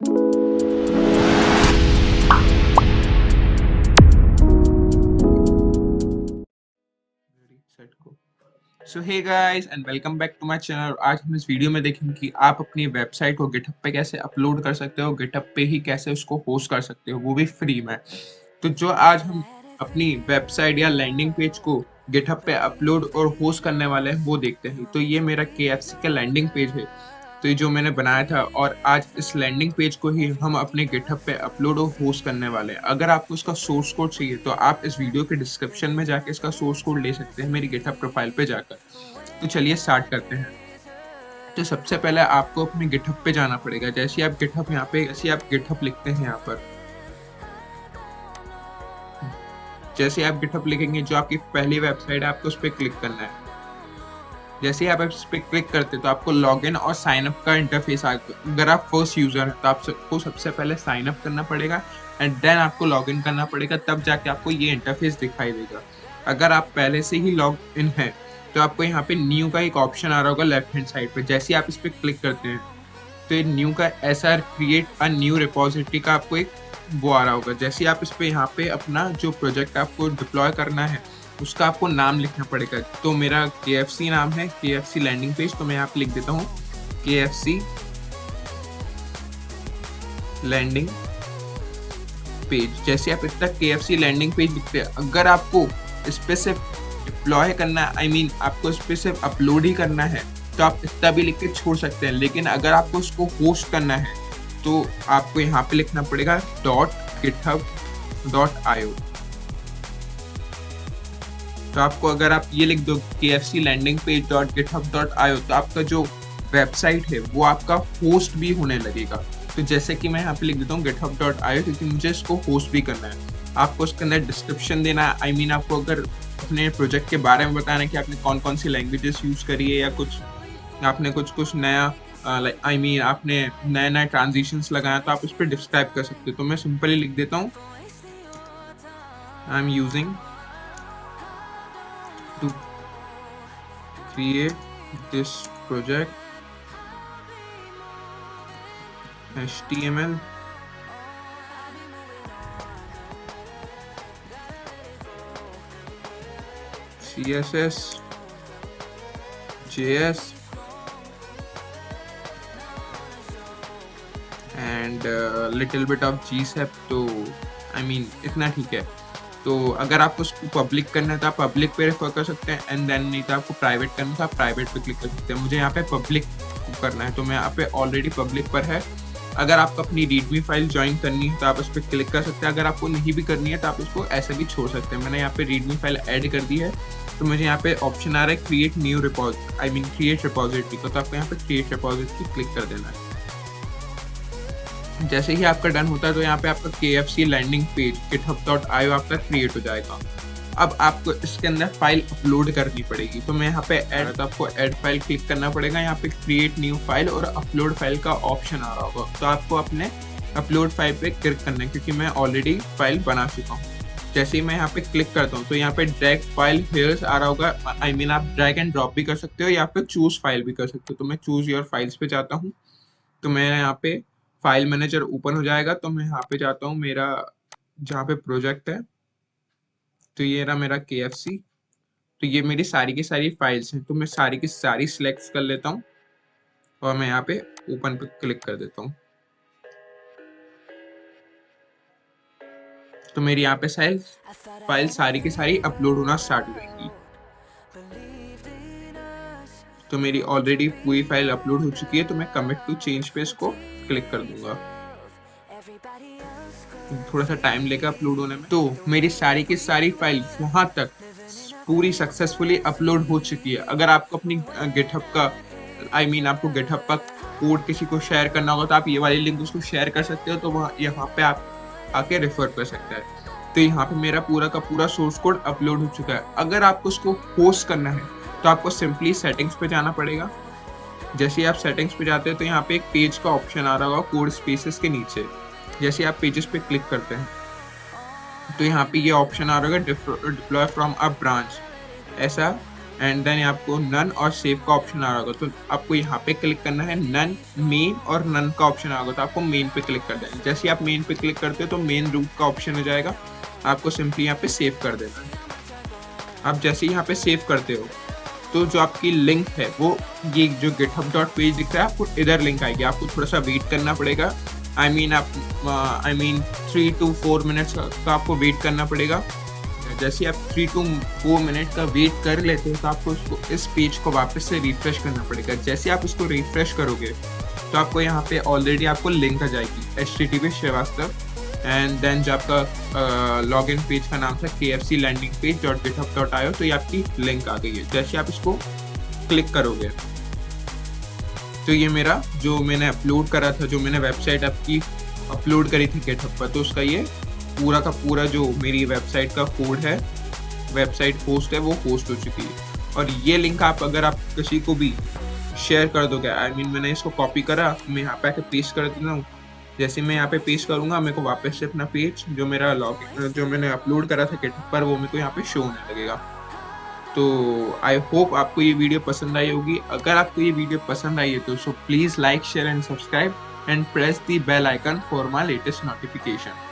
Set को so hey guys and welcome back to my channel. आज हम इस वीडियो में देखेंगे कि आप अपनी वेबसाइट को गिटहब पे कैसे अपलोड कर सकते हो, गिटहब पे ही कैसे उसको होस्ट कर सकते हो, वो भी फ्री में। तो जो आज हम अपनी वेबसाइट या लैंडिंग पेज को गिटहब पे अपलोड और होस्ट करने वाले हैं वो देखते हैं। तो ये मेरा KFC का लैंडिंग पेज है, तो ये जो मैंने बनाया था, और आज इस लैंडिंग पेज को ही हम अपने गिटहब पे अपलोड और होस्ट करने वाले हैं। अगर आपको इसका सोर्स कोड चाहिए तो आप इस वीडियो के डिस्क्रिप्शन में जाके इसका सोर्स कोड ले सकते हैं मेरी गिटहब प्रोफाइल पे जाकर। तो चलिए स्टार्ट करते हैं। तो सबसे पहले आपको अपने गिटहब पे जाना पड़ेगा। जैसे आप गिटहब यहाँ पे ऐसे आप गिटहब लिखते हैं यहाँ पर, जैसे आप गिटहब लिखेंगे जो आपकी पहली वेबसाइट है आपको उस पर क्लिक करना है। जैसे ही आप इस पर क्लिक करते तो आपको लॉगिन और साइन अप का इंटरफेस आएगा। अगर आप फर्स्ट यूजर हैं तो आपको सबसे पहले साइन अप करना पड़ेगा एंड देन आपको लॉगिन करना पड़ेगा, तब जाके आपको ये इंटरफेस दिखाई देगा। अगर आप पहले से ही लॉग इन है तो आपको यहाँ पे न्यू का एक ऑप्शन आ रहा होगा लेफ्ट हैंड साइड पे। जैसे ही आप इस पर क्लिक करते हैं तो ये न्यू का ऐसा क्रिएट अ न्यू रिपोजिटरी का आपको एक वो आ रहा होगा। जैसे ही आप इस पे यहाँ पे अपना जो प्रोजेक्ट आपको डिप्लॉय करना है उसका आपको नाम लिखना पड़ेगा। तो मेरा KFC नाम है, KFC लैंडिंग पेज, तो मैं यहाँ पे लिख देता हूँ KFC लैंडिंग पेज। जैसे आप इतना KFC लैंडिंग पेज लिखते हैं, अगर आपको इस पे सिर्फ डिप्लॉय करना है, आई मीन आपको इस पे सिर्फ अपलोड ही करना है, तो आप इतना भी लिख के छोड़ सकते हैं। लेकिन अगर आपको उसको होस्ट करना है तो आपको यहाँ पे लिखना पड़ेगा .github.io। तो आपको अगर आप ये लिख दो KFC लैंडिंग पेज .github.io तो आपका जो वेबसाइट है वो आपका होस्ट भी होने लगेगा। तो जैसे कि मैं यहाँ पे लिख देता हूँ github.io, क्योंकि मुझे इसको होस्ट भी करना है। आपको उसके अंदर डिस्क्रिप्शन देना है, आई मीन आपको अगर अपने प्रोजेक्ट के बारे में बताना है कि आपने कौन कौन सी लैंग्वेजेस यूज करी है, या कुछ आपने कुछ नया आई मीन आपने नए नए ट्रांजिशंस लगाया, तो आप उस पर डिस्क्राइब कर सकते हो। तो मैं सिंपली लिख देता हूँ I am using to create this project HTML CSS JS and little bit of GSAP। तो I mean इतना ठीक है। तो अगर आपको उसको पब्लिक करना है तो आप पब्लिक पे रेफर कर सकते हैं, एंड देन नहीं तो आपको प्राइवेट करना है तो आप प्राइवेट पे क्लिक कर सकते हैं। मुझे यहाँ पे पब्लिक करना है तो मैं यहाँ पे ऑलरेडी पब्लिक पर है। अगर आपको अपनी रीडमी फाइल ज्वाइन करनी है तो आप उस पर क्लिक कर सकते हैं। अगर आपको नहीं भी करनी है तो आप उसको ऐसे भी छोड़ सकते हैं। मैंने यहाँ पे रीडमी फाइल ऐड कर दी है, तो मुझे यहाँ पे ऑप्शन आ रहा है create new repository, I mean create repository को। तो आपको यहाँ पे क्रिएट रिपोजिटरी क्लिक कर देना है। जैसे ही आपका डन होता है तो यहाँ पे आपका KFC लैंडिंग पेज github.io आपका क्रिएट हो जाएगा। अब आपको इसके अंदर फाइल अपलोड करनी पड़ेगी। तो मैं यहाँ पे ऐड, तो आपको ऐड फाइल क्लिक करना पड़ेगा। यहाँ पे क्रिएट न्यू फाइल और अपलोड फाइल का ऑप्शन आ रहा होगा, तो आपको अपने अपलोड फाइल पे क्लिक करना है, क्योंकि मैं ऑलरेडी फाइल बना चुका हूँ। जैसे ही मैं यहाँ पे क्लिक करता हूँ तो यहाँ पे ड्रैग फाइल हियर्स आ रहा होगा, आई मीन आप ड्रैग एंड ड्रॉप भी कर सकते हो या फिर चूज फाइल भी कर सकते हो। तो मैं चूज योर फाइल्स पे जाता हूँ, तो मैं यहाँ पे फाइल मैनेजर ओपन हो जाएगा। तो मैं यहाँ पे जाता हूँ मेरा जहाँ पे प्रोजेक्ट है, तो ये रहा मेरा KFC। तो ये मेरी सारी की सारी फाइल्स हैं, तो मैं सारी की सारी सिलेक्ट कर लेता हूँ और मैं यहाँ पे ओपन पे क्लिक कर देता हूँ। तो मेरी यहाँ पे फाइल सारी की सारी अपलोड होना स्टार्ट हो जाएंगी। तो मेरी ऑलरेडी पूरी फाइल अपलोड हो चुकी है, तो मैं कमिट टू चेंज पे इसको क्लिक कर दूंगा। थोड़ा सा टाइम लेगा अपलोड होने में। तो मेरी सारी की सारी फाइल वहां तक पूरी सक्सेसफुली अपलोड हो चुकी है। अगर आपको अपनी गिटहब का आई मीन आपको गिटहब का कोड किसी को शेयर करना होगा तो आप ये वाली लिंक उसको शेयर कर सकते हो, तो वहाँ यहाँ पे आप आके रेफर कर सकते हैं। तो यहाँ पे मेरा पूरा का पूरा सोर्स कोड अपलोड हो चुका है। अगर आपको उसको होस्ट करना है तो आपको सिंपली सेटिंग्स पे जाना पड़ेगा। जैसे ही आप सेटिंग्स पे जाते हैं तो यहाँ पे एक पेज का ऑप्शन आ रहा होगा कोड स्पेसेस के नीचे। जैसे आप पेजेस पे क्लिक करते हैं तो यहाँ पे ये ऑप्शन आ रहा होगा डिप्लॉय फ्रॉम अ ब्रांच। ऐसा एंड देन आपको नन और सेव का ऑप्शन आ रहा होगा, तो आपको यहाँ पे क्लिक करना है नन, मेन और नन का ऑप्शन आ होगा, तो आपको मेन पे क्लिक कर देना है। जैसे आप मेन पे क्लिक करते हो तो मेन रूट का ऑप्शन हो जाएगा, आपको सिंपली यहाँ पे सेव कर देना है। आप जैसे ही यहाँ पे सेव करते हो तो जो आपकी लिंक है वो ये जो github.page दिख रहा है आपको इधर लिंक आएगी, आपको थोड़ा सा वेट करना पड़ेगा। आई मीन 3 to 4 मिनट्स का आपको वेट करना पड़ेगा। जैसे आप 3 to 4 मिनट का वेट कर लेते हो तो आपको इस पेज को वापस से रिफ्रेश करना पड़ेगा। जैसे आप इसको रिफ्रेश करोगे तो आपको यहाँ पे ऑलरेडी आपको लिंक आ जाएगी http श्रीवास्तव, एंड देन जो आपका लॉगिन पेज का नाम था KFC लैंडिंग पेज .github.io, तो ये आपकी लिंक आ गई है। जैसे आप इसको क्लिक करोगे तो ये मेरा जो मैंने अपलोड करा था, जो मैंने वेबसाइट आपकी अपलोड करी थी GitHub पर, तो उसका ये पूरा का पूरा जो मेरी वेबसाइट का कोड है, वेबसाइट होस्ट है, वो होस्ट हो चुकी है। और ये लिंक अगर आप किसी को भी शेयर कर दोगे, आई मीन मैंने इसको कॉपी करा, मैं यहाँ पे आके पेस्ट कर देता हूँ। जैसे मैं यहाँ पे पेस्ट करूँगा मेरे को वापस से अपना पेज जो मेरा जो मैंने अपलोड करा था GitHub पर, वो मेरे को यहाँ पे शो होने लगेगा। तो आई होप आपको ये वीडियो पसंद आई होगी। अगर आपको ये वीडियो पसंद आई है तो so please like, share and subscribe and press the bell icon for my latest notification.